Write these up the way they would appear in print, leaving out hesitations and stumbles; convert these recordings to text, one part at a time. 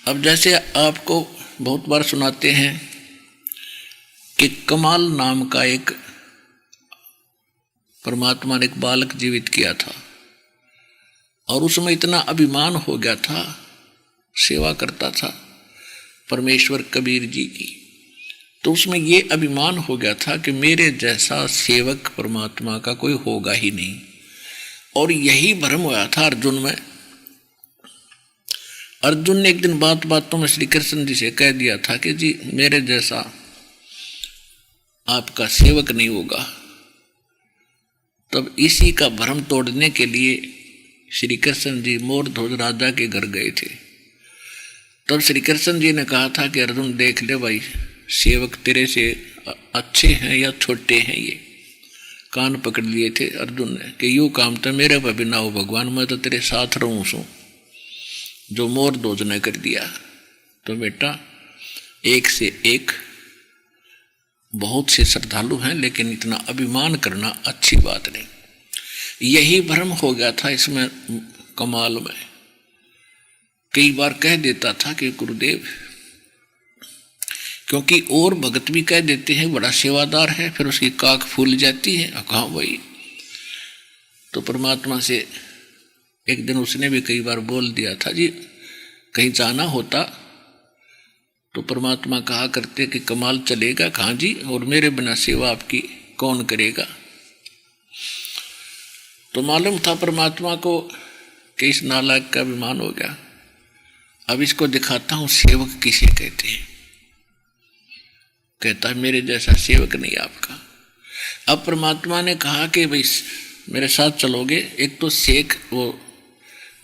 अब जैसे आपको बहुत बार सुनाते हैं कि कमाल नाम का एक परमात्मा ने एक बालक जीवित किया था और उसमें इतना अभिमान हो गया था, सेवा करता था परमेश्वर कबीर जी की, तो उसमें ये अभिमान हो गया था कि मेरे जैसा सेवक परमात्मा का कोई होगा ही नहीं। और यही भ्रम हुआ था अर्जुन में। अर्जुन ने एक दिन बातों में श्री कृष्ण जी से कह दिया था कि जी मेरे जैसा आपका सेवक नहीं होगा। तब इसी का भ्रम तोड़ने के लिए श्री कृष्ण जी मोरध्वज राजा के घर गए थे। तब श्री कृष्ण जी ने कहा था कि अर्जुन देख ले भाई, सेवक तेरे से अच्छे हैं या छोटे हैं। ये कान पकड़ लिए थे अर्जुन ने कि यूँ काम तो मेरे पर भी ना हो भगवान, मैं तो तेरे साथ रहूँ सो जो मोरध्वज ने कर दिया। तो बेटा एक से एक बहुत से श्रद्धालु हैं, लेकिन इतना अभिमान करना अच्छी बात नहीं। यही भ्रम हो गया था इसमें कमाल में। कई बार कह देता था कि गुरुदेव, क्योंकि और भगत भी कह देते हैं बड़ा सेवादार है, फिर उसकी काख फूल जाती है। कहाँ वही तो परमात्मा से एक दिन उसने भी कई बार बोल दिया था जी कहीं जाना होता तो परमात्मा कहा करते कि कमाल चलेगा कहाँ जी, और मेरे बिना सेवा आपकी कौन करेगा। तो मालूम था परमात्मा को कि इस नालायक का अभिमान हो गया। अब इसको दिखाता हूं सेवक किसे कहते हैं। कहता है मेरे जैसा सेवक नहीं आपका। अब परमात्मा ने कहा कि भाई मेरे साथ चलोगे। एक तो शेख वो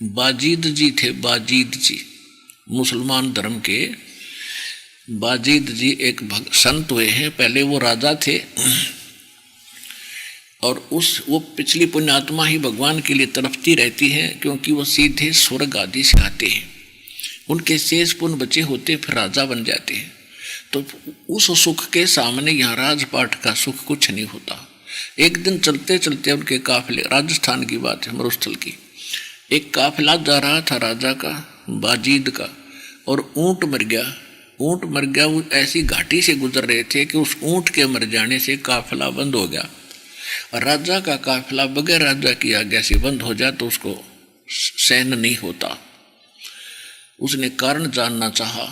बाजीद जी थे, बाजीद जी मुसलमान धर्म के बाजीद जी एक संत हुए हैं। पहले वो राजा थे और वो पिछली पुण्यात्मा ही भगवान के लिए तड़पती रहती है, क्योंकि वो सीधे स्वर्ग आदि से आते हैं। उनके शेष पुण्य बचे होते फिर राजा बन जाते हैं। तो उस सुख के सामने यहाँ राजपाट का सुख कुछ नहीं होता। एक दिन चलते चलते उनके काफिले, राजस्थान की बात है मरुस्थल की, एक काफिला जा रहा था राजा का बाजीद का, और ऊंट मर गया। ऊंट मर गया, वो ऐसी घाटी से गुजर रहे थे कि उस ऊंट के मर जाने से काफिला बंद हो गया। और राजा का काफिला बगैर राजा की आज्ञा से बंद हो जाए तो उसको सहन नहीं होता। उसने कारण जानना चाहा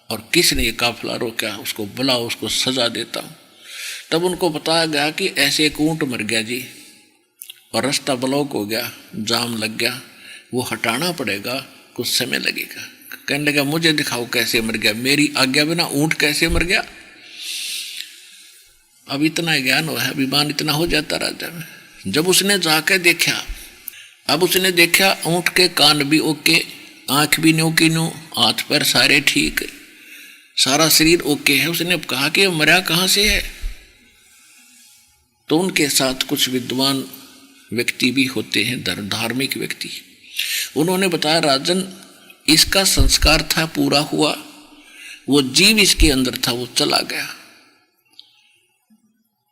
और किसने ये काफिला रोका, उसको बुलाओ, उसको सजा देता हूँ। तब उनको बताया गया कि ऐसे एक ऊंट मर गया जी, और रास्ता ब्लॉक हो गया, जाम लग गया, वो हटाना पड़ेगा, कुछ समय लगेगा। कहने लगा मुझे दिखाओ कैसे मर गया, मेरी आज्ञा बिना ऊंट कैसे मर गया। अब इतना ज्ञान हो है, अभिमान इतना हो जाता राजा में। जब उसने जाकर देखा, अब उसने देखा ऊंट के कान भी ओके, आंख भी न्यू की न्यू, हाथ पैर सारे ठीक, सारा शरीर ओके है। उसने कहा कि मरा कहाँ से है। तो उनके साथ कुछ विद्वान व्यक्ति भी होते हैं, धार्मिक व्यक्ति। उन्होंने बताया राजन इसका संस्कार था, पूरा हुआ, वो जीव इसके अंदर था, वो चला गया।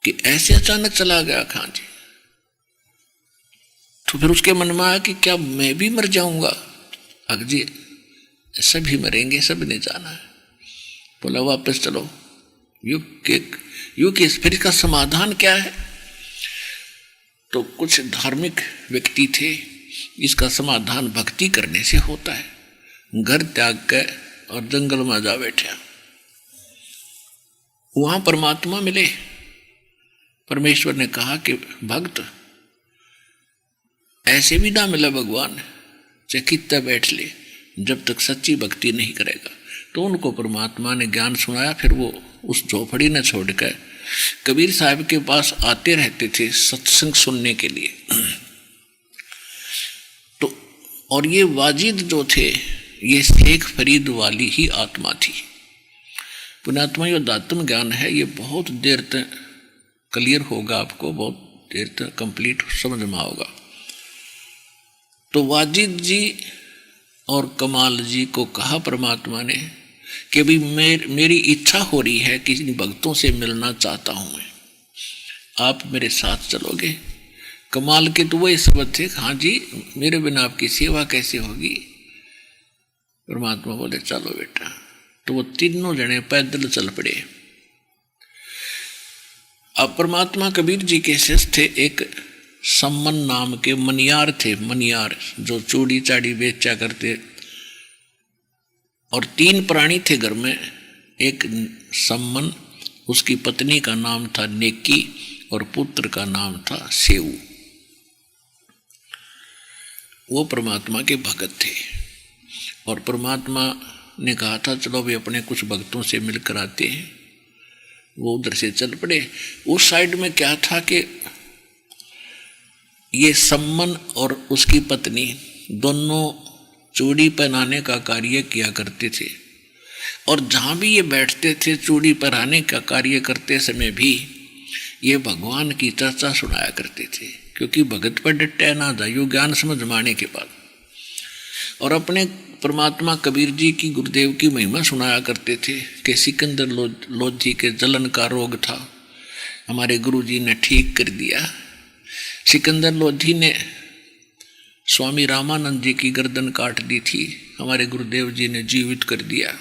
कि ऐसे अचानक चला गया खां जी। तो फिर उसके मन में आया कि क्या मैं भी मर जाऊंगा। अग जी सभी मरेंगे, सब ने जाना है। बोला वापस चलो। युग फिर इसका समाधान क्या है। तो कुछ धार्मिक व्यक्ति थे, इसका समाधान भक्ति करने से होता है। घर त्याग कर और जंगल में जा बैठा, वहां परमात्मा मिले। परमेश्वर ने कहा कि भक्त ऐसे भी ना मिला भगवान, चाहे कितना बैठ ले, जब तक सच्ची भक्ति नहीं करेगा। तो उनको परमात्मा ने ज्ञान सुनाया। फिर वो उस झोपड़ी न छोड़कर कबीर साहब के पास आते रहते थे सत्संग सुनने के लिए। तो और ये वाजिद जो थे, ये शेख फरीद वाली ही आत्मा थी। पुण्यात्मा ये दात्म ज्ञान है, ये बहुत देर तक क्लियर होगा, आपको बहुत देर तक कंप्लीट समझ में आओगा। तो वाजिद जी और कमाल जी को कहा परमात्मा ने कि भाई मेरी इच्छा हो रही है कि इन भक्तों से मिलना चाहता हूं मैं, आप मेरे साथ चलोगे। कमाल के तो वही शब्द थे, हाँ जी मेरे बिना आपकी सेवा कैसे होगी। परमात्मा बोले चलो बेटा। तो वो तीनों जने पैदल चल पड़े। अब परमात्मा कबीर जी के शिष्य थे एक सम्मन नाम के मनियार थे, मनियार जो चूड़ी चाड़ी बेचा करते। और 3 प्राणी थे घर में, एक सम्मन, उसकी पत्नी का नाम था नेकी और पुत्र का नाम था सेऊ। वो परमात्मा के भगत थे। और परमात्मा ने कहा था चलो भी अपने कुछ भक्तों से मिलकर आते हैं। वो उधर से चल पड़े। उस साइड में क्या था कि ये सम्मन और उसकी पत्नी दोनों चूड़ी पहनाने का कार्य किया करते थे। और जहाँ भी ये बैठते थे चूड़ी पहनाने का कार्य करते समय भी ये भगवान की चर्चा सुनाया करते थे, क्योंकि भगत पर डटे ना जाइयो ज्ञान समझ माने के बाद। और अपने परमात्मा कबीर जी की गुरुदेव की महिमा सुनाया करते थे कि सिकंदर लोधी के जलन का रोग था, हमारे गुरु जी ने ठीक कर दिया। सिकंदर लोधी ने स्वामी रामानंद जी की गर्दन काट दी थी, हमारे गुरुदेव जी ने जीवित कर दिया।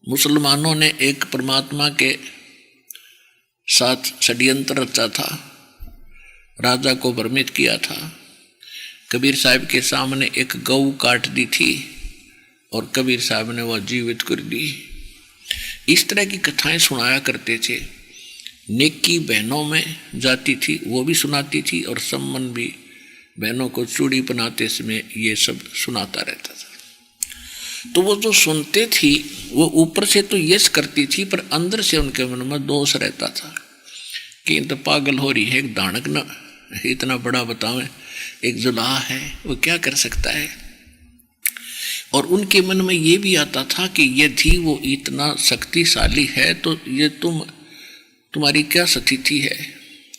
मुसलमानों ने एक परमात्मा के साथ षड्यंत्र रचा था, राजा को भ्रमित किया था। कबीर साहब के सामने एक गऊ काट दी थी और कबीर साहब ने वह जीवित कर दी। इस तरह की कथाएं सुनाया करते थे। नेकी बहनों में जाती थी, वो भी सुनाती थी, और सम्मन भी बहनों को चूड़ी पहनाते समय ये सब सुनाता रहता था। तो वो जो सुनते थी वो ऊपर से तो यश करती थी, पर अंदर से उनके मन में दोष रहता था कि तो पागल हो रही है, एक दानक न इतना बड़ा बतावे, एक जुलाहा है, वो क्या कर सकता है। और उनके मन में ये भी आता था कि यदि वो इतना शक्तिशाली है तो ये तुम्हारी क्या स्थिति है,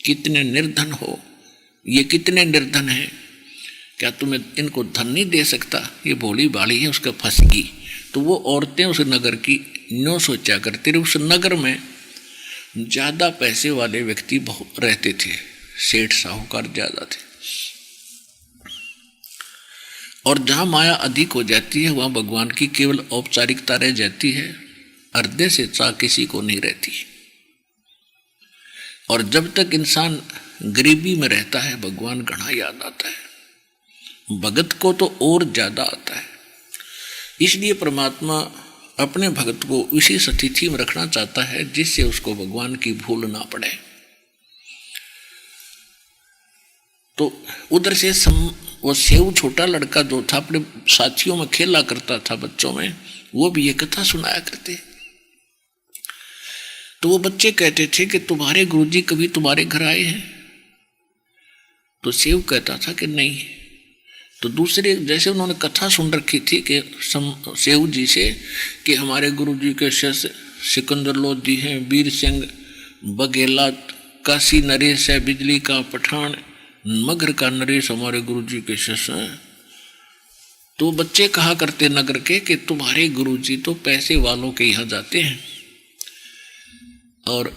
कितने निर्धन हो, ये कितने निर्धन है, क्या तुम्हें इनको धन नहीं दे सकता, ये भोली भाली है, उसका फंसगी। तो वो औरतें उस नगर की न्यों सोचा करते रहे। उस नगर में ज़्यादा पैसे वाले व्यक्ति बहुत रहते थे, सेठ साहूकार ज़्यादा थे। और जहाँ माया अधिक हो जाती है वहाँ भगवान की केवल औपचारिकता रह जाती है, हृदय से चाह किसी को नहीं रहती। और जब तक इंसान गरीबी में रहता है भगवान घना याद आता है, भगत को तो और ज़्यादा आता है। इसलिए परमात्मा अपने भगत को इसी स्थिति में रखना चाहता है जिससे उसको भगवान की भूल ना पड़े। तो उधर से वो सेव छोटा लड़का जो था अपने साथियों में खेला करता था बच्चों में, वो भी ये कथा सुनाया करते। तो वो बच्चे कहते थे कि तुम्हारे गुरुजी कभी तुम्हारे घर आए हैं? तो सेव कहता था कि नहीं। तो दूसरे जैसे उन्होंने कथा सुन रखी थी कि सेव जी से कि हमारे गुरुजी के शिष्य सिकंदर लोधी हैं, वीर सिंह बघेला, काशी नरेश है, बिजली का पठान, मगर का नरेश हमारे गुरुजी के शिष्य हैं। तो बच्चे कहा करते नगर के कि तुम्हारे गुरुजी तो पैसे वालों के यहाँ जाते हैं और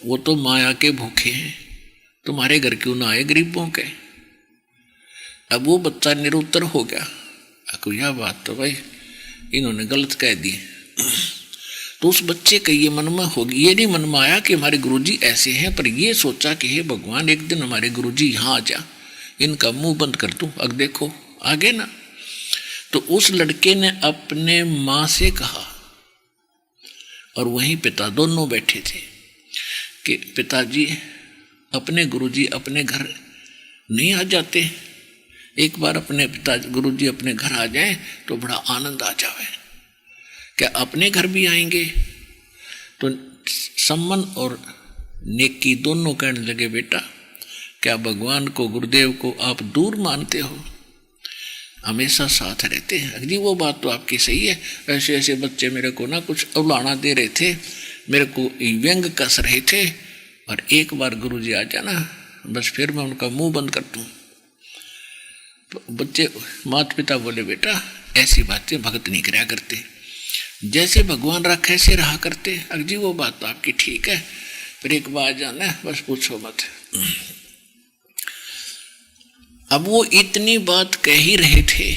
वो तो माया के भूखे हैं, तुम्हारे घर क्यों ना आए गरीबों के। अब वो बच्चा निरुत्तर हो गया, यह बात तो भाई इन्होंने गलत कह दी। तो उस बच्चे का ये मन में होगी, ये नहीं मन में आया कि हमारे गुरुजी ऐसे हैं, पर ये सोचा कि हे भगवान एक दिन हमारे गुरुजी यहाँ आ जा, इनका मुंह बंद कर दूं, अब देखो आगे ना। तो उस लड़के ने अपने माँ से कहा, और वहीं पिता दोनों बैठे थे, कि पिताजी अपने गुरुजी अपने घर नहीं आ जाते, एक बार अपने पिता गुरुजी अपने घर आ जाएं तो बड़ा आनंद आ जाए, क्या अपने घर भी आएंगे? तो सम्मन और नेकी दोनों कहने लगे, बेटा क्या भगवान को गुरुदेव को आप दूर मानते हो? हमेशा साथ रहते हैं। अगली वो बात तो आपकी सही है, ऐसे ऐसे बच्चे मेरे को ना कुछ उलाना दे रहे थे, मेरे को व्यंग कस रहे थे, और एक बार गुरुजी आ जाना बस फिर मैं उनका मुंह बंद कर दूं। बच्चे माता पिता बोले, बेटा ऐसी बातें भगत नहीं कराया करते, जैसे भगवान रखा ऐसे रहा करते। अगजी वो बात तो आपकी ठीक है, फिर एक बार जाना बस पूछो मत। अब वो इतनी बात कह ही रहे थे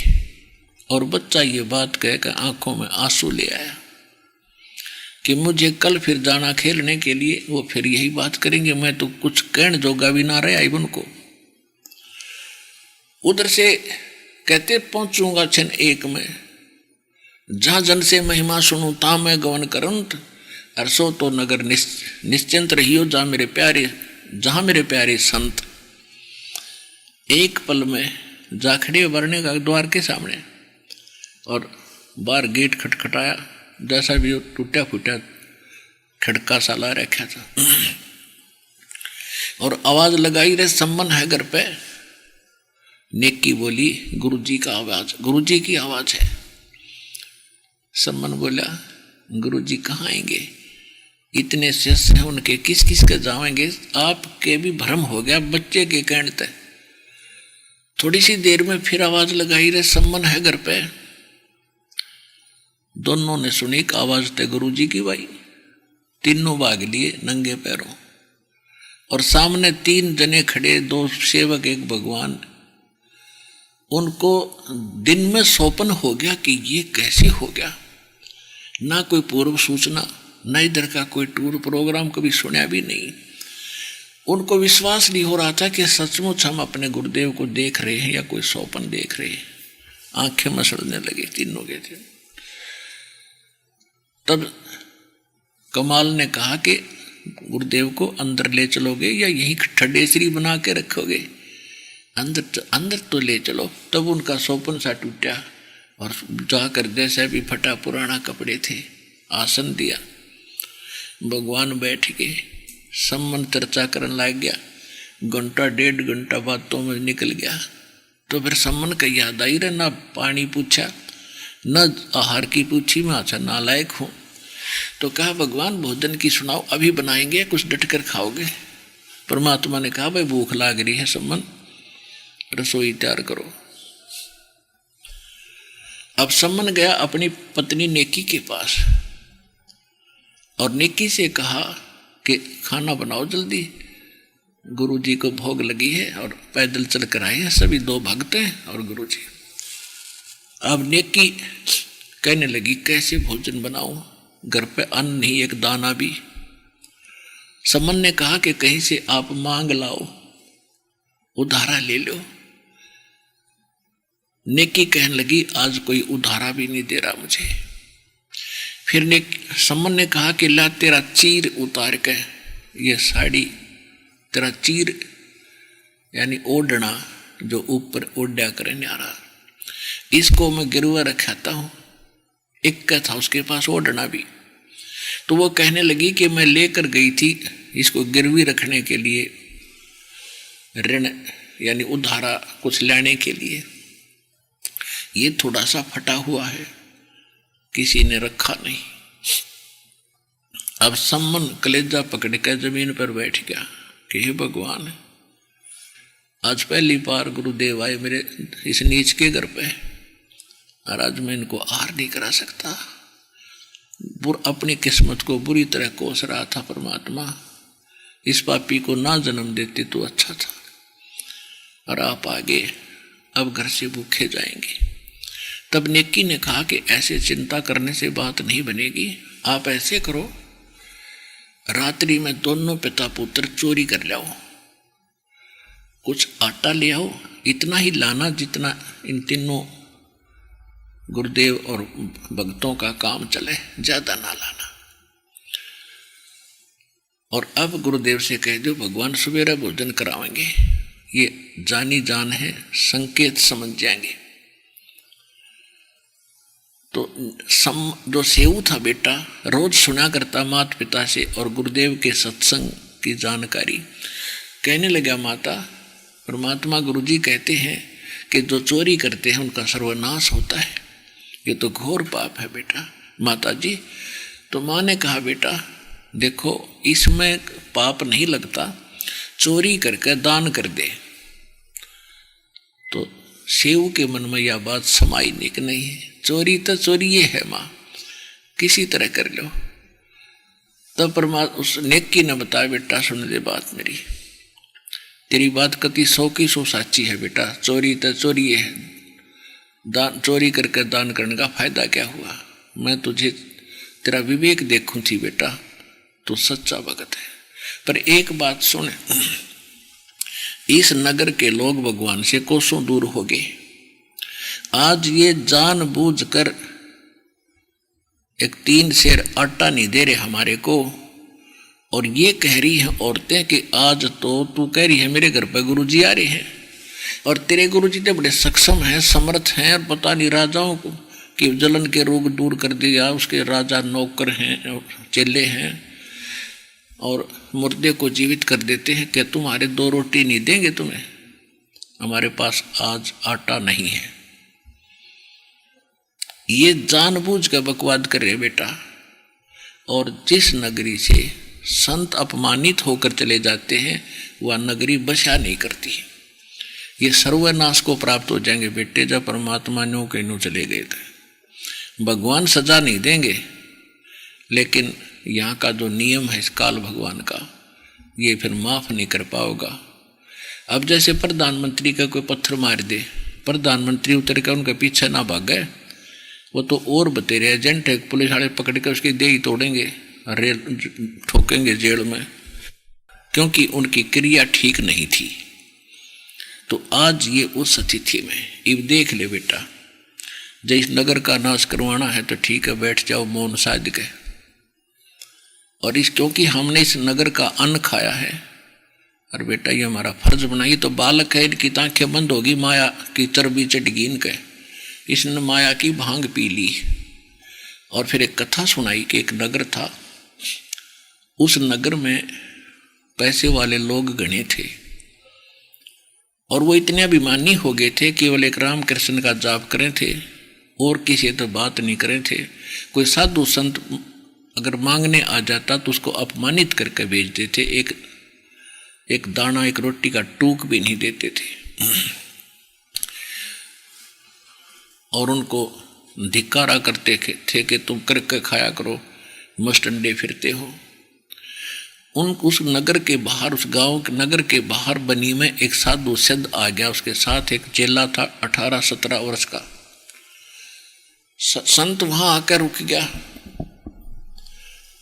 और बच्चा ये बात कहकर आंखों में आंसू ले आया कि मुझे कल फिर जाना खेलने के लिए, वो फिर यही बात करेंगे, मैं तो कुछ कहने जोगा भी ना रहा इवन को। उधर से कहते पहुंचूंगा क्षण एक में, जहां जन से महिमा सुनूं ता मैं गवन करंत, अरसो तो नगर निश्चिंत रहियो जहां मेरे प्यारे संत। एक पल में जा खड़े वरने का द्वार के सामने और बाहर गेट खटखटाया, जैसा भी टूटा फूटा खड़का सा ला रखा था, और आवाज लगाई रहे सम्मन है घर पे। नेकी बोली गुरुजी का आवाज, गुरुजी की आवाज है। सम्मन बोला गुरुजी कहाँ आएंगे, इतने शिष्य हैं उनके, किस किस के जाएंगे, आपके भी भ्रम हो गया बच्चे के कहने तक। थोड़ी सी देर में फिर आवाज लगाई रहे सम्मन है घर पे। दोनों ने सुनी आवाज थे गुरुजी की भाई। तीनों भाग लिए नंगे पैरों और सामने 3 जने खड़े, 2 सेवक 1 भगवान। उनको दिन में स्वप्न हो गया कि ये कैसे हो गया, ना कोई पूर्व सूचना, ना इधर का कोई टूर प्रोग्राम कभी सुना भी नहीं। उनको विश्वास नहीं हो रहा था कि सचमुच हम अपने गुरुदेव को देख रहे हैं या कोई स्वप्न देख रहे हैं। आंखें मसड़ने लगी तीनों के थे। तब कमाल ने कहा कि गुरुदेव को अंदर ले चलोगे या यहीं ठडेसरी बना के रखोगे, अंदर तो ले चलो। तब उनका स्वप्न सा टूटा और जाकर जैसे भी फटा पुराना कपड़े थे आसन दिया, भगवान बैठ गए। सम्मन चर्चा करने लग गया, 1.5 घंटा बातों में निकल गया। तो फिर सम्मन का याद आई रहे, ना पानी पूछा न आहार की पूछी, मैं अच्छा नालायक हूँ। तो कहा भगवान भोजन की सुनाओ, अभी बनाएंगे कुछ डट कर खाओगे। परमात्मा ने कहा भाई भूख लाग रही है सम्मन, रसोई तैयार करो। अब सम्मन गया अपनी पत्नी नेकी के पास और नेकी से कहा कि खाना बनाओ जल्दी, गुरुजी को भोग लगी है और पैदल चल कर आए हैं सभी 2 भक्त हैं और गुरुजी। अब नेकी कहने लगी कैसे भोजन बनाऊं, घर पे अन्न नहीं एक दाना भी। सम्मन ने कहा कि कहीं से आप मांग लाओ, उधारा ले लो। नेकी कहने लगी आज कोई उधारा भी नहीं दे रहा मुझे। फिर सम्मन ने कहा कि ला तेरा चीर उतार के, ये साड़ी तेरा चीर यानी ओढ़ना जो ऊपर ओढ़ा करे न्यारा, इसको मैं गिरवा रखाता हूँ। एक का था उसके पास ओढ़ना भी, तो वो कहने लगी कि मैं लेकर गई थी इसको गिरवी रखने के लिए, ऋण यानी उधारा कुछ लेने के लिए। ये थोड़ा सा फटा हुआ है, किसी ने रखा नहीं। अब सम्मन कलेजा पकड़ कर जमीन पर बैठ गया कि हे भगवान, आज पहली बार गुरुदेव आए मेरे इस नीच के घर पे और आज मैं इनको आहार नहीं करा सकता। अपनी किस्मत को बुरी तरह कोस रहा था। परमात्मा इस पापी को ना जन्म देते तो अच्छा था, और आप आगे अब घर से भूखे जाएंगे। तब नेकी ने कहा कि ऐसे चिंता करने से बात नहीं बनेगी, आप ऐसे करो रात्रि में दोनों पिता पुत्र चोरी कर लाओ, कुछ आटा ले आओ, इतना ही लाना जितना इन तीनों गुरुदेव और भक्तों का काम चले, ज्यादा ना लाना। और अब गुरुदेव से कह दो भगवान सवेरा भोजन कराएंगे, ये जानी जान है, संकेत समझ जाएंगे। तो जो सेऊ था बेटा रोज सुना करता माता पिता से और गुरुदेव के सत्संग की जानकारी, कहने लगा माता परमात्मा गुरुजी कहते हैं कि जो चोरी करते हैं उनका सर्वनाश होता है, ये तो घोर पाप है बेटा। माता जी, तो माँ ने कहा बेटा देखो इसमें पाप नहीं लगता, चोरी करके दान कर दे। तो सेऊ के मन में यह बात समाई नहीं है, चोरी तो चोरी ये है माँ, किसी तरह कर लो। तब परमात्मा उस नेकी ने बताया बेटा सुन ले बात मेरी, तेरी बात कति 100 की 100 साची है बेटा। चोरी तो चोरी है, दान चोरी करके दान करने का फायदा क्या हुआ। मैं तुझे तेरा विवेक देखूं थी बेटा, तू सच्चा भगत है। पर एक बात सुन, इस नगर के लोग भगवान से कोसों दूर हो गए। आज ये जानबूझकर एक 3 सेर आटा नहीं दे रहे हमारे को, और ये कह रही है औरतें कि आज तो तू कह रही है मेरे घर पर गुरुजी आ रहे हैं, और तेरे गुरुजी तो बड़े सक्षम हैं, समर्थ हैं, और पता नहीं राजाओं को कि जलन के रोग दूर कर दिया, उसके राजा नौकर हैं, चेले हैं, और मुर्दे को जीवित कर देते हैं। क्या तुम्हारे 2 रोटी नहीं देंगे तुम्हें? हमारे पास आज आटा नहीं है। ये जानबूझ कर बकवाद कर रहे बेटा। और जिस नगरी से संत अपमानित होकर चले जाते हैं वह नगरी बसा नहीं करती। ये सर्वनाश को प्राप्त हो जाएंगे बेटे। जब परमात्मा नो के नो चले गए थे, भगवान सजा नहीं देंगे, लेकिन यहाँ का जो नियम है इस काल भगवान का, ये फिर माफ नहीं कर पाओगा। अब जैसे प्रधानमंत्री का कोई पत्थर मार दे, प्रधानमंत्री उतर कर उनके पीछे ना भाग गए, वो तो और बतेरे एजेंट है, पुलिस वाले पकड़ कर उसकी देह तोड़ेंगे, रेल ठोकेंगे जेल में, क्योंकि उनकी क्रिया ठीक नहीं थी। तो आज ये उस स्थिति में, अब देख ले बेटा, जब इस नगर का नाश करवाना है तो ठीक है, बैठ जाओ मौन साध के। और इस क्योंकि हमने इस नगर का अन्न खाया है, और बेटा ये हमारा फर्ज बनाइए। तो बालक है, इनकी आंखें बंद होगी, माया की चर्बी चढ़गी इनके, इसने माया की भांग पी ली। और फिर एक कथा सुनाई कि एक नगर था, उस नगर में पैसे वाले लोग गणे थे, और वो इतने अभिमानी हो गए थे, केवल एक राम कृष्ण का जाप करें थे और किसी तो बात नहीं करें थे। कोई साधु संत अगर मांगने आ जाता तो उसको अपमानित करके भेज देते, एक दाना एक रोटी का टूक भी नहीं देते थे, और उनको धिक्कारा करते थे कि तुम करके खाया करो, मस्टंडे फिरते हो। उस नगर के बाहर, उस गांव के नगर के बाहर बनी में एक साधु सिद्ध आ गया, उसके साथ एक चेला था 18-17 वर्ष का। संत वहां आकर रुक गया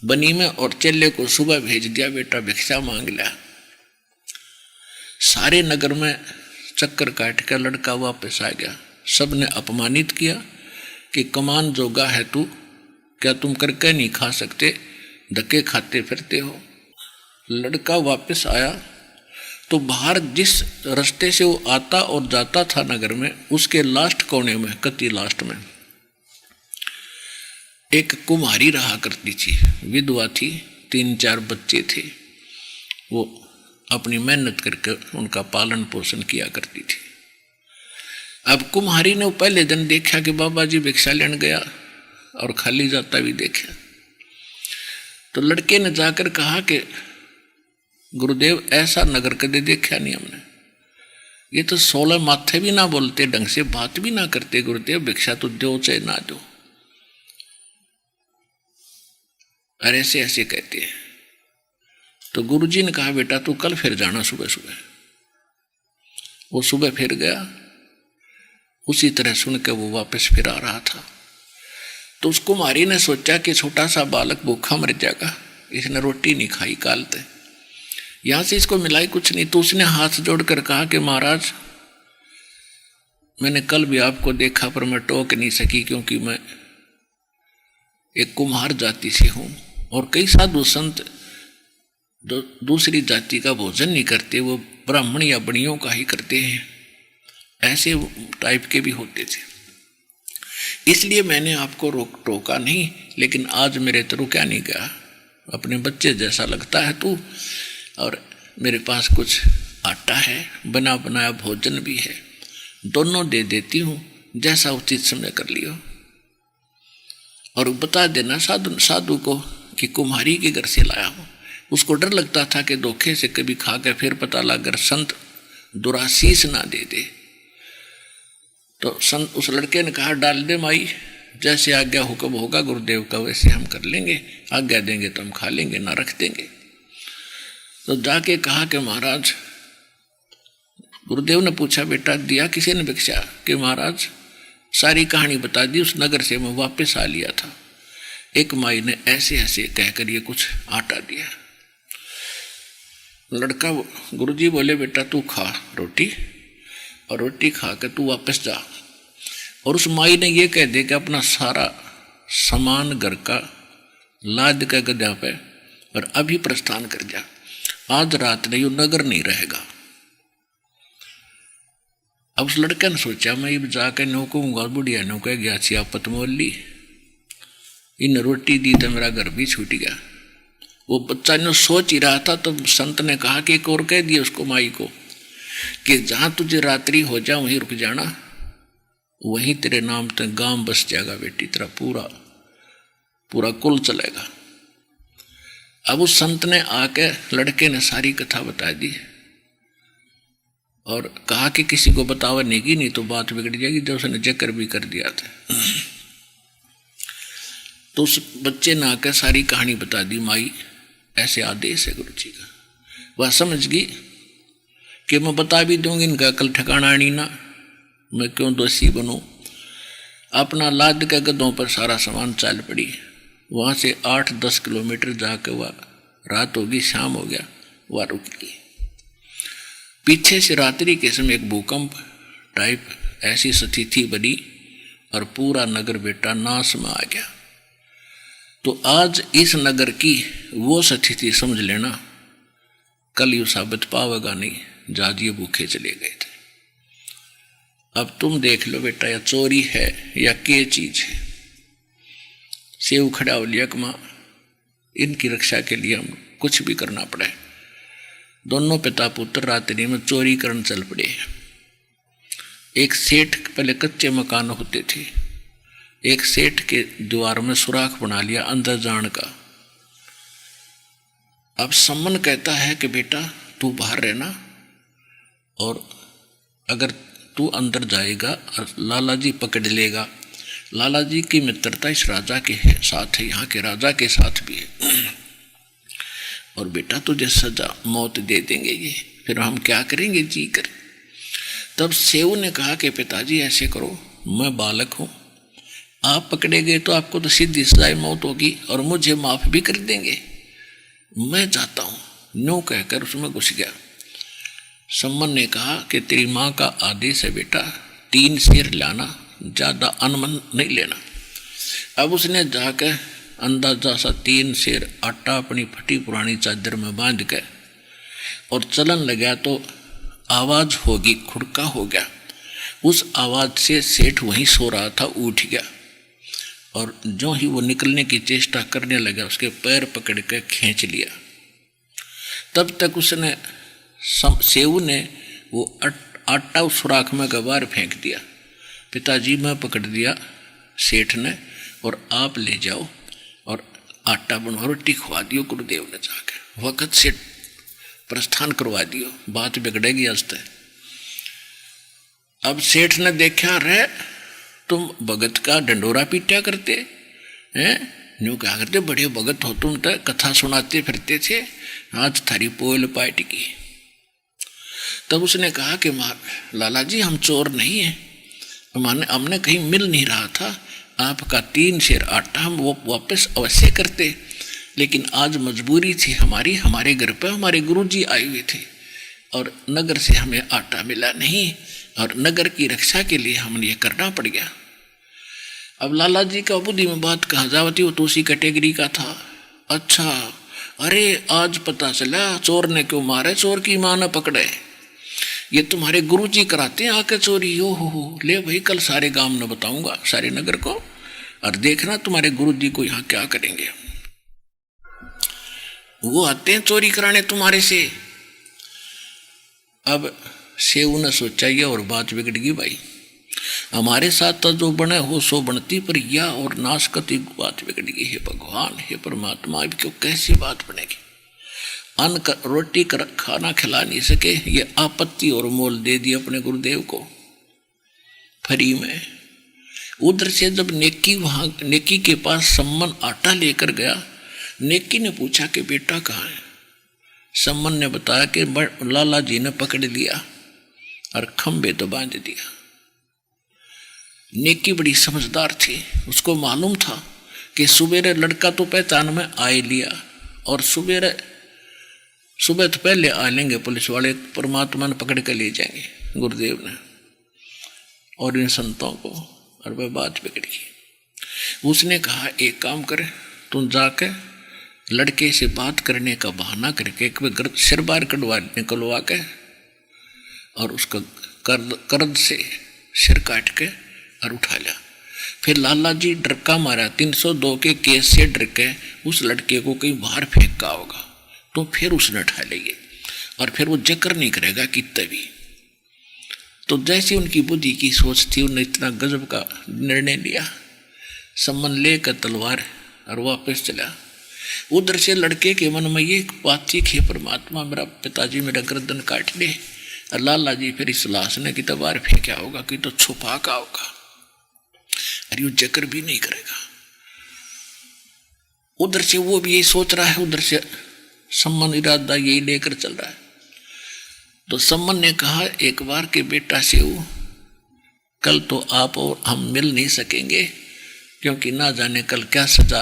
बनी में, और चेले को सुबह भेज दिया, बेटा भिक्षा मांग लिया। सारे नगर में चक्कर काट कर लड़का वापस आ गया। सबने अपमानित किया कि कमान जोगा है तू, क्या तुम करके नहीं खा सकते, धक्के खाते फिरते हो। लड़का वापस आया तो बाहर जिस रास्ते से वो आता और जाता था नगर में, उसके लास्ट कोने में, कति लास्ट में एक कुम्हारी रहा करती थी, विधवा थी, 3-4 बच्चे थे। वो अपनी मेहनत करके उनका पालन पोषण किया करती थी। अब कुम्हारी ने पहले दिन देखा कि बाबा जी भिक्षा लेने गया और खाली जाता भी देखा, तो लड़के ने जाकर कहा कि गुरुदेव ऐसा नगर कदे देखा नहीं हमने, ये तो 16 माथे भी ना बोलते, ढंग से बात भी ना करते, गुरुदेव भिक्षा तो दो चाहे ना दो, अरे ऐसे ऐसे कहते हैं। तो गुरुजी ने कहा बेटा तू कल फिर जाना सुबह सुबह। वो सुबह फिर गया, उसी तरह सुन के वो वापस फिर आ रहा था। तो उस कुमारी ने सोचा कि छोटा सा बालक भूखा मर जाएगा, इसने रोटी नहीं खाई काल तक, यहां से इसको मिलाई कुछ नहीं। तो उसने हाथ जोड़कर कहा कि महाराज मैंने कल भी आपको देखा पर मैं टोक नहीं सकी, क्योंकि मैं एक कुम्हार जाति से हूं, और कई साधु संत दूसरी जाति का भोजन नहीं करते, वो ब्राह्मण या बणियों का ही करते हैं, ऐसे टाइप के भी होते थे, इसलिए मैंने आपको टोका नहीं। लेकिन आज मेरे तो रुका नहीं गया, अपने बच्चे जैसा लगता है तू, और मेरे पास कुछ आटा है, बना बनाया भोजन भी है, दोनों दे देती हूँ, जैसा उचित समय कर लियो। और बता देना साधु को कि कुम्हारी के घर से लाया हूँ। उसको डर लगता था कि धोखे से कभी खा के फिर पता लगा संत दुराशीष ना दे दे। तो संत उस लड़के ने कहा डाल दे माई, जैसे आज्ञा हुक्म होगा गुरुदेव का वैसे हम कर लेंगे, आज्ञा देंगे तो हम खा लेंगे, ना रख देंगे। तो जाके कहा कि महाराज गुरुदेव ने पूछा, बेटा दिया किसी ने भिक्षा? कि महाराज सारी कहानी बता दी, उस नगर से मैं वापस आ लिया था। एक माई ने ऐसे ऐसे कहकर ये कुछ आटा दिया। लड़का, गुरुजी बोले, बेटा तू खा रोटी, और रोटी खा के तू वापस जा, और उस माई ने ये कह दे कि अपना सारा सामान घर का लाद के गधा पे और अभी प्रस्थान कर जा, आज रात नहीं वो नगर नहीं रहेगा। अब उस लड़के ने सोचा, मैं ये जाकर नौकूंगा, बुढ़िया नौका गया छी आपत मोल ली, इन रोटी दी तो मेरा घर भी छूट गया। वो बच्चा ने सोच ही रहा था तो संत ने कहा कि एक और कह दिया उसको, माई को, कि जहां तुझे रात्रि हो जा वहीं रुक जाना, वहीं तेरे नाम ते गांव बस जाएगा बेटी, तेरा पूरा पूरा कुल चलेगा। अब उस संत ने आके लड़के ने सारी कथा बता दी और कहा कि किसी को बतावा नहीं की, नहीं तो बात बिगड़ जाएगी, जब उसने जिक्र भी कर दिया था। तो उस बच्चे ने आकर सारी कहानी बता दी, माई ऐसे आदेश है गुरु जी का। वह समझ गई कि मैं बता भी दूंगी, इनका अकल ठिकाना नहीं ना, मैं क्यों दोषी बनूं। अपना लाद के गधों पर सारा सामान चल पड़ी। वहाँ से 8-10 किलोमीटर जाकर वह रात होगी, शाम हो गया, वह रुक गई। पीछे से रात्रि के समय एक भूकंप टाइप ऐसी स्थिति बनी और पूरा नगर बेटा नाश में आ गया। तो आज इस नगर की वो स्थिति समझ लेना, कल यू साबित पावेगा नहीं, जाज ये भूखे चले गए थे। अब तुम देख लो बेटा, या चोरी है या के चीज है। सेव खड़ा हो लिया कमा, इनकी रक्षा के लिए हम कुछ भी करना पड़े। दोनों पिता पुत्र रात्रि में चोरी करने चल पड़े। एक सेठ, पहले कच्चे मकान होते थे, एक सेठ के द्वार में सुराख बना लिया अंदर जाने का। अब सम्मन कहता है कि बेटा तू बाहर रहना, और अगर तू अंदर जाएगा और लाला जी पकड़ लेगा। लाला जी की मित्रता इस राजा के साथ है, यहाँ के राजा के साथ भी है, और बेटा तुझे सजा मौत दे देंगे ये, फिर हम क्या करेंगे जी कर। तब सेऊ ने कहा कि पिताजी ऐसे करो, मैं बालक हूँ, आप पकड़े गए तो आपको तो सीधी सजाए मौत होगी और मुझे माफ भी कर देंगे, मैं जाता हूँ। न्यू कहकर उसमें घुस गया। सम्मन ने कहा कि तेरी माँ का आदेश है बेटा, 3 शेर लाना, ज़्यादा अनमन नहीं लेना। अब उसने जाकर अंदाजा सा 3 शेर आटा अपनी फटी पुरानी चादर में बांध के और चलन लगा, तो आवाज़ होगी, खुड़का हो गया। उस आवाज़ से सेठ वहीं सो रहा था उठ गया, और जो ही वो निकलने की चेष्टा करने लगा उसके पैर पकड़ के खींच लिया। तब तक उसने सेऊ ने वो आटा उस सुराख में बाहर फेंक दिया। पिताजी मैं पकड़ दिया सेठ ने, और आप ले जाओ और आटा बनवा रोटी खवा दियो गुरुदेव ने जाके, वक़्त से प्रस्थान करवा दियो, बात बिगड़ेगी आज तक। अब सेठ ने देखा, रे तुम भगत का डंडोरा पीटा करते हैं, न्यू क्या करते, बड़े भगत हो तुम, तो कथा सुनाते फिरते थे, आज थारी पोल पाट की। तब उसने कहा कि लाला जी हम चोर नहीं हैं, हमने कहीं मिल नहीं रहा था, आपका 3 शेर आटा हम वो वापस अवश्य करते, लेकिन आज मजबूरी थी हमारी, हमारे घर पर हमारे गुरुजी आए हुए थे और नगर से हमें आटा मिला नहीं, और नगर की रक्षा के लिए हमने ये करना पड़ गया। अब लाला जी का बुद्धि में बात कहा जावती, वो तो उसी कैटेगरी का था। अच्छा, अरे आज पता चला चोर ने क्यों मारे, चोर की माँ ने पकड़े, ये तुम्हारे गुरुजी कराते हैं आके चोरी। हो ले भाई, कल सारे गांव में बताऊंगा, सारे नगर को, और देखना तुम्हारे गुरुजी को यहाँ क्या करेंगे, वो आते हैं चोरी कराने तुम्हारे से। अब सेऊ ने सोचा ये और बात बिगड़ गई भाई, हमारे साथ तो जो बने हो सो बनती, पर यह और नाशकती बात बिगड़ गई। हे भगवान, हे परमात्मा, अब क्यों कैसी बात बनेगी। अन्न रोटी कर खाना खिला नहीं सके, ये आपत्ति और मोल दे दिया अपने गुरुदेव को फ्री में। उधर से जब नेकी वहां नेकी के पास सम्मन आटा लेकर गया, नेकी ने पूछा कि बेटा कहाँ है। सम्मन ने बताया कि लाला जी ने पकड़ लिया और खंबे तो बांध दिया। नेकी बड़ी समझदार थी, उसको मालूम था कि सुबेरे लड़का तो पहचान में आ ही लिया, और सुबह तो पहले आ लेंगे पुलिस वाले, परमात्मा ने पकड़ के ले जाएंगे गुरुदेव ने और इन संतों को, और वह बात बिगड़ गई। उसने कहा एक काम कर, तुम जाके लड़के से बात करने का बहाना करके एक सिर बार निकलवा के और उसका कर्द से सिर काट के और उठा लिया। फिर लाला जी डरका मारा, 302 के केस से डर के उस लड़के को कहीं बाहर फेंका होगा, तो फिर उसने उठा लेंगे और फिर वो जिक्र नहीं करेगा कि तभी। तो जैसी उनकी बुद्धि की सोच थी, उन्होंने इतना गजब का निर्णय लिया, सम्मन लेकर तलवार और वापस चला। उधर से लड़के के मन में ये बात थी कि परमात्मा मेरा पिताजी मेरा गर्दन काट ले, और लाला जी फिर इस लाश ने कि तलवार फेंका होगा कि तो छुपा का होगा, और यू जिक्र भी नहीं करेगा। उधर से वो भी यही सोच रहा है, उधर से सम्मन इरादा यही लेकर चल रहा है। तो सम्मन ने कहा एक बार के बेटा से, कल तो आप और हम मिल नहीं सकेंगे, क्योंकि ना जाने कल क्या सजा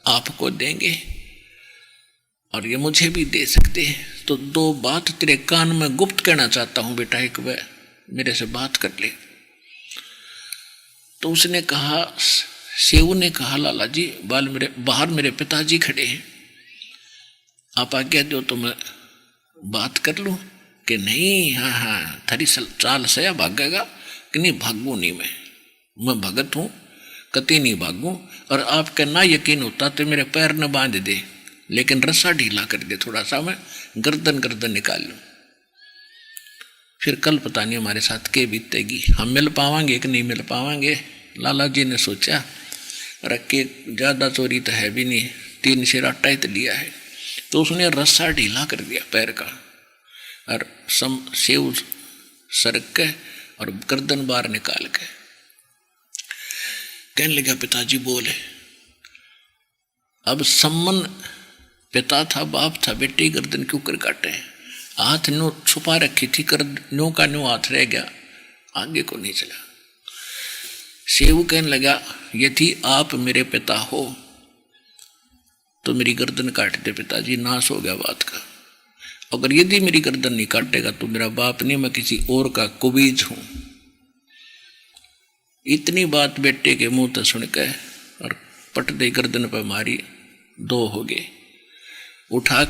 आपको देंगे और ये मुझे भी दे सकते हैं। तो दो बात तेरे कान में गुप्त कहना चाहता हूं बेटा, एक बार मेरे से बात कर ले। तो उसने कहा, सेऊ ने कहा लाला जी बाहर मेरे पिताजी खड़े हैं, आप आज्ञा दो तो मैं बात कर लूं। कि नहीं, हाँ थारी चाल से भागेगा कि नहीं, भागू नहीं, मैं भगत हूं, कति नहीं भागू। और आपका ना यकीन होता तो मेरे पैर न बांध दे, लेकिन रस्सा ढीला कर दे थोड़ा सा, मैं गर्दन निकाल लूं। फिर कल पता नहीं हमारे साथ के बीतेगी, हम मिल पावांगे कि नहीं मिल पावांगे। लाला जी ने सोचा रखे ज्यादा चोरी तो है भी नहीं, 3 शेर आटा ही तो लिया है। तो उसने रस्सा ढीला कर दिया पैर का और सेव सरक के और गर्दन बाहर निकाल के कहने लगा पिताजी बोले। अब सम्मन पिता था, बाप था, बेटे गर्दन क्यों कर काटे, हाथ नो छुपा रखी थी, कर नो का नो हाथ रह गया, आगे को नहीं चला। सेव कहने लगा यदि आप मेरे पिता हो तो मेरी गर्दन काट दे पिताजी, नाश हो गया बात का। अगर यदि मेरी गर्दन नहीं काटेगा तो मेरा बाप नहीं, मैं किसी और का कुबीज हूं। इतनी बात बेटे के मुंह से सुन के और पट दे गर्दन पर मारी, 2 हो गए। उठा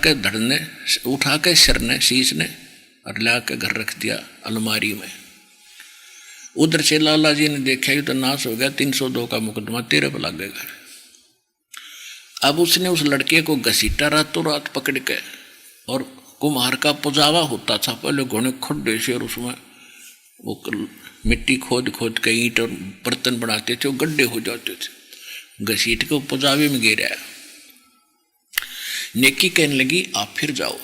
के सिर ने शीश ने और ला के घर रख दिया अलमारी में। उधर से लाला जी ने देखा ये तो नाश हो गया, 302 का मुकदमा तेरे पर लगेगा। अब उसने उस लड़के को घसीटा रातों रात पकड़ के, और कुम्हार का पुजावा होता था पहले, घोड़े खड्डे से और उसमें वो मिट्टी खोद खोद के ईंट और बर्तन बनाते थे, वो गड्ढे हो जाते थे, घसीट के पुजावे में गिराया। नेकी कहने लगी आप फिर जाओ,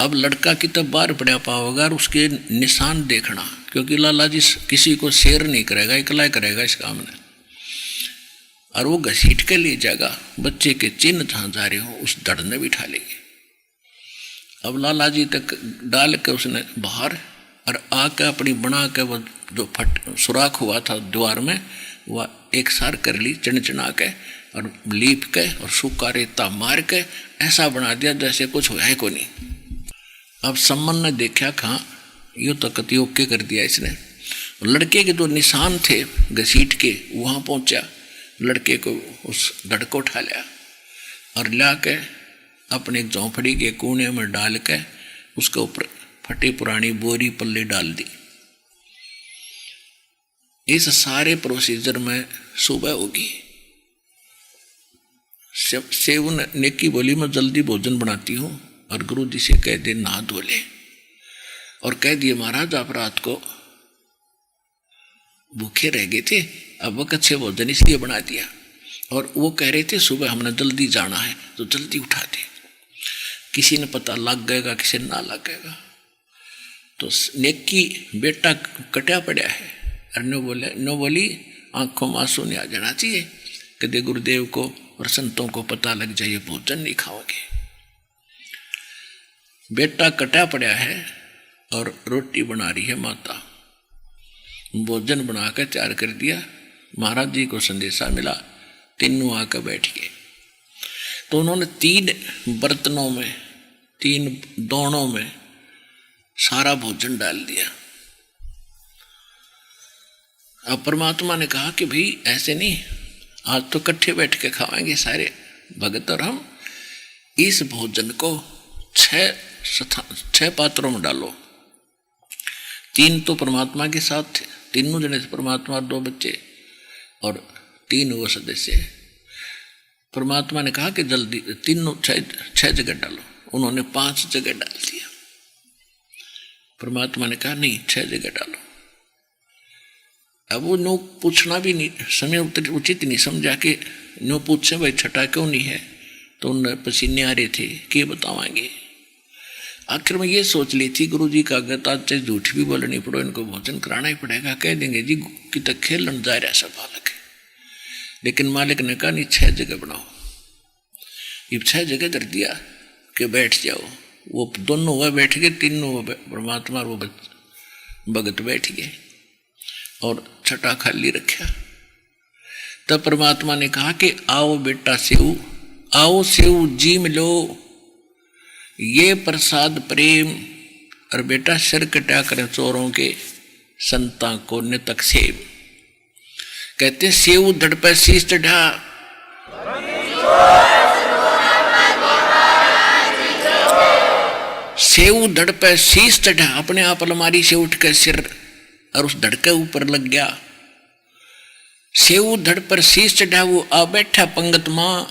अब लड़का की तब बाहर पड़ा पाओगा और उसके निशान देखना, क्योंकि लाला जी किसी को शेयर नहीं करेगा, इकला करेगा इस काम ने, और वो घसीट के ले जाएगा। बच्चे के चिन्ह जहां जा रहे हो उस धड़ ने बिठा लेगी। अब लाला जी तक डाल के उसने बाहर और आके अपनी बना के वो जो सुराख हुआ था द्वार में, वह एक सार कर ली, चना के और लीप के और सूखा रेता मार के ऐसा बना दिया जैसे कुछ हुआ है को नहीं। अब सम्मन ने देखा कहाँ यो तो कति ओके कर दिया इसने। लड़के के जो निशान थे घसीट के वहां पहुंचा, लड़के को उस धड़ को उठा लिया और ला के अपने झोंपड़ी के कोने में डाल के उसके ऊपर फटी पुरानी बोरी पल्ले डाल दी। इस सारे प्रोसीजर में सुबह होगी। सेवन नेकी बोली मैं जल्दी भोजन बनाती हूँ और गुरु जी से कह दे नहा धो ले, और कह दिए महाराज आप रात को भूखे रह गए थे, अब वक्त से भोजन इसलिए बना दिया, और वो कह रहे थे सुबह हमने जल्दी जाना है तो जल्दी उठा दे, किसी ने पता लग गएगा किसी ने ना लग गएगा। तो नेकी बेटा कटा पड़ा है और नो बोली आंखों में आंसू नहीं आ जाना चाहिए, कदे गुरुदेव को और संतों को पता लग जाए भोजन नहीं खाओगे। बेटा कटा पड़ा है और रोटी बना रही है माता। भोजन बनाकर तैयार कर दिया। महाराज जी को संदेशा मिला, तीनों आकर बैठ गए। तो उन्होंने 3 बर्तनों में, 3 दोनों में सारा भोजन डाल दिया। अब परमात्मा ने कहा कि भाई ऐसे नहीं, आज तो इकट्ठे बैठ के खाएंगे सारे भगत और हम। इस भोजन को 6 पात्रों में डालो। 3 तो परमात्मा के साथ थे, तीनों जने थे, परमात्मा 2 बच्चे और 3 वो सदस्य। परमात्मा ने कहा कि जल्दी तीनों 6 जगह डालो। उन्होंने 5 जगह डाल दिया। परमात्मा ने कहा नहीं, 6 जगह डालो। अब वो नो पूछना भी नहीं, समय उचित नहीं समझा कि नो पूछे भाई छठा क्यों नहीं है। तो उन पसीने आ रहे थे कि बतावाएंगे। आखिर में ये सोच ली थी गुरु जी का अगर आज चाहे झूठ भी बोलनी पड़ो, इनको भोजन कराना ही पड़ेगा। कह देंगे जी कि तक खेलन जा रहा सब बालक है। लेकिन मालिक ने कहा नहीं, 6 जगह बनाओ। ये 6 जगह कर दिया कि बैठ जाओ। वो दोनों वह बैठ गए, तीनों परमात्मा और वो भगत बैठ गए और छठा खाली रखा। तब परमात्मा ने कहा कि आओ बेटा सेऊ, आओ सेऊ जी मिलो, ये प्रसाद प्रेम। और बेटा सिर कटा करें चोरों के, संता को नितक सेव। कहते सेऊ धड़ पर शीश चढ़ा, सेऊ धड़ पर शीश चढ़ा। अपने आप अलमारी से उठ कर सिर और उस धड़ के ऊपर लग गया। सेऊ धड़ पर शीश चढ़ा, वो आ बैठा पंगत मां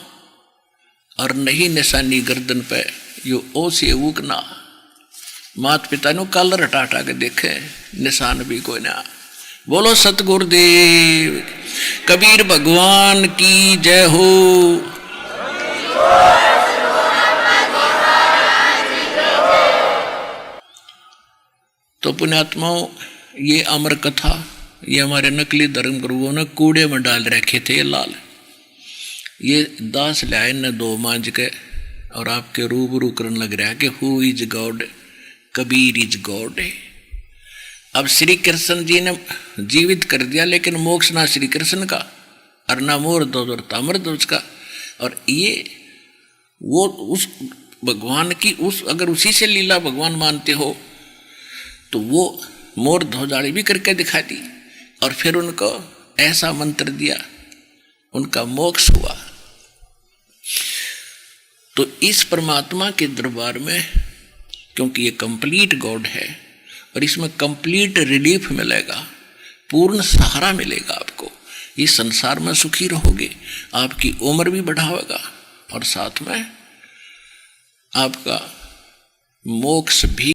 और नहीं निशानी गर्दन पे। यो ओ सेऊ ना। मात पिता नु कलर हटा हटा के देखे, निशान भी कोई ना। बोलो सतगुरुदेव कबीर भगवान की जय हो। तो पुण्यात्माओं, ये अमर कथा ये हमारे नकली धर्म गुरुओं ने कूड़े में डाल रखे थे। ये लाल ये दास लाए न 2 मांझ के और आपके रूबरू करने लग रहा है कि who is God, Kabir is God. अब श्री कृष्ण जी ने जीवित कर दिया, लेकिन मोक्ष ना श्री कृष्ण का और ना मोर ध्वज और ताम्र ध्वज का। और ये वो उस भगवान की उस अगर उसी से लीला भगवान मानते हो तो वो मोर ध्वजाड़ी भी करके दिखा दी और फिर उनको ऐसा मंत्र दिया, उनका मोक्ष हुआ। तो इस परमात्मा के दरबार में, क्योंकि ये कंप्लीट गॉड है और इसमें कंप्लीट रिलीफ मिलेगा, पूर्ण सहारा मिलेगा आपको। इस संसार में सुखी रहोगे, आपकी उम्र भी बढ़ावेगा और साथ में आपका मोक्ष भी